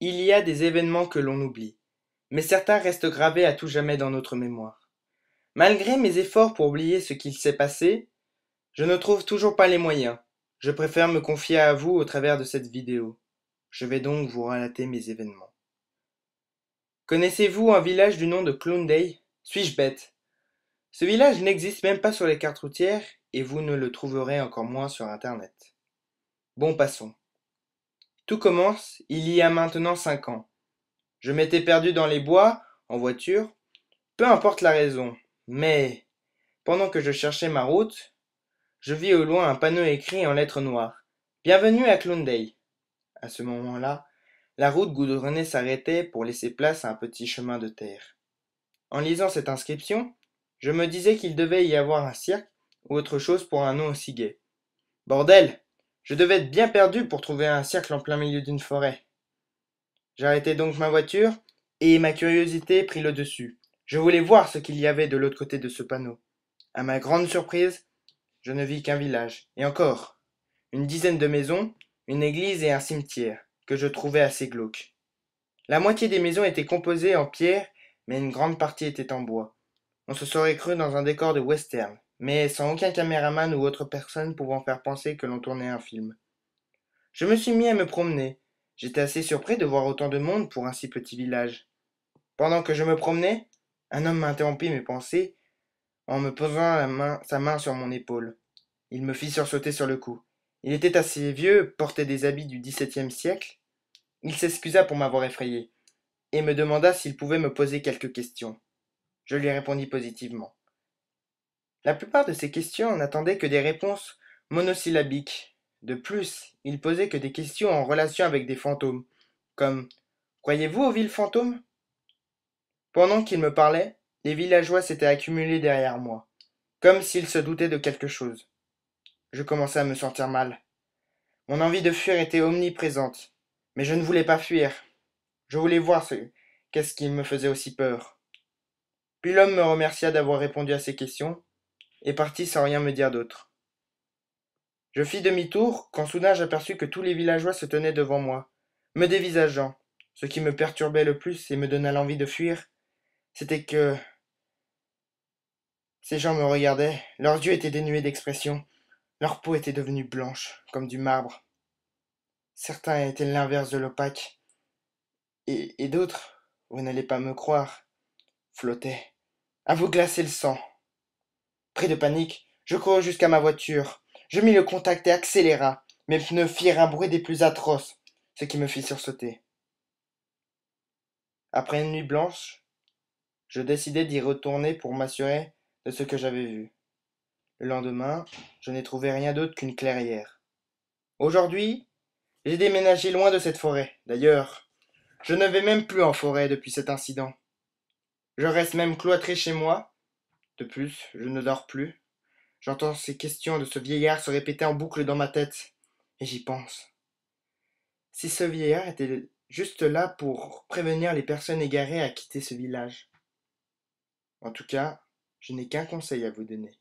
Il y a des événements que l'on oublie, mais certains restent gravés à tout jamais dans notre mémoire. Malgré mes efforts pour oublier ce qu'il s'est passé, je ne trouve toujours pas les moyens. Je préfère me confier à vous au travers de cette vidéo. Je vais donc vous relater mes événements. Connaissez-vous un village du nom de Cloonday? Suis-je bête? Ce village n'existe même pas sur les cartes routières et vous ne le trouverez encore moins sur Internet. Bon, passons. Tout commence il y a maintenant 5 ans. Je m'étais perdu dans les bois, en voiture, peu importe la raison, mais pendant que je cherchais ma route, je vis au loin un panneau écrit en lettres noires. Bienvenue à Cloonday. À ce moment-là, la route goudronnée s'arrêtait pour laisser place à un petit chemin de terre. En lisant cette inscription, je me disais qu'il devait y avoir un cirque ou autre chose pour un nom aussi gai. Bordel! Je devais être bien perdu pour trouver un cirque en plein milieu d'une forêt. J'arrêtai donc ma voiture, et ma curiosité prit le dessus. Je voulais voir ce qu'il y avait de l'autre côté de ce panneau. À ma grande surprise, je ne vis qu'un village, et encore, une dizaine de maisons, une église et un cimetière, que je trouvais assez glauque. La moitié des maisons étaient composées en pierre, mais une grande partie était en bois. On se serait cru dans un décor de western, mais sans aucun caméraman ou autre personne pouvant faire penser que l'on tournait un film. Je me suis mis à me promener. J'étais assez surpris de voir autant de monde pour un si petit village. Pendant que je me promenais, un homme m'interrompit mes pensées en me posant sa main sur mon épaule. Il me fit sursauter sur le coup. Il était assez vieux, portait des habits du XVIIe siècle. Il s'excusa pour m'avoir effrayé et me demanda s'il pouvait me poser quelques questions. Je lui répondis positivement. La plupart de ces questions n'attendaient que des réponses monosyllabiques. De plus, il posait que des questions en relation avec des fantômes, comme croyez-vous aux villes fantômes? Pendant qu'il me parlait, les villageois s'étaient accumulés derrière moi, comme s'ils se doutaient de quelque chose. Je commençais à me sentir mal. Mon envie de fuir était omniprésente, mais je ne voulais pas fuir. Je voulais voir qu'est-ce qui me faisait aussi peur. Puis l'homme me remercia d'avoir répondu à ses questions et partit sans rien me dire d'autre. Je fis demi-tour quand soudain j'aperçus que tous les villageois se tenaient devant moi, me dévisageant. Ce qui me perturbait le plus et me donna l'envie de fuir, c'était que ces gens me regardaient, leurs yeux étaient dénués d'expression, leur peau était devenue blanche, comme du marbre. Certains étaient l'inverse de l'opaque, et d'autres, vous n'allez pas me croire, flottaient, à vous glacer le sang. Pris de panique, je courus jusqu'à ma voiture. Je mis le contact et accéléra. Mes pneus firent un bruit des plus atroces, ce qui me fit sursauter. Après une nuit blanche, je décidai d'y retourner pour m'assurer de ce que j'avais vu. Le lendemain, je n'ai trouvé rien d'autre qu'une clairière. Aujourd'hui, j'ai déménagé loin de cette forêt. D'ailleurs, je ne vais même plus en forêt depuis cet incident. Je reste même cloîtré chez moi. De plus, je ne dors plus. J'entends ces questions de ce vieillard se répéter en boucle dans ma tête, et j'y pense. Si ce vieillard était juste là pour prévenir les personnes égarées à quitter ce village. En tout cas, je n'ai qu'un conseil à vous donner.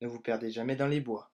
Ne vous perdez jamais dans les bois.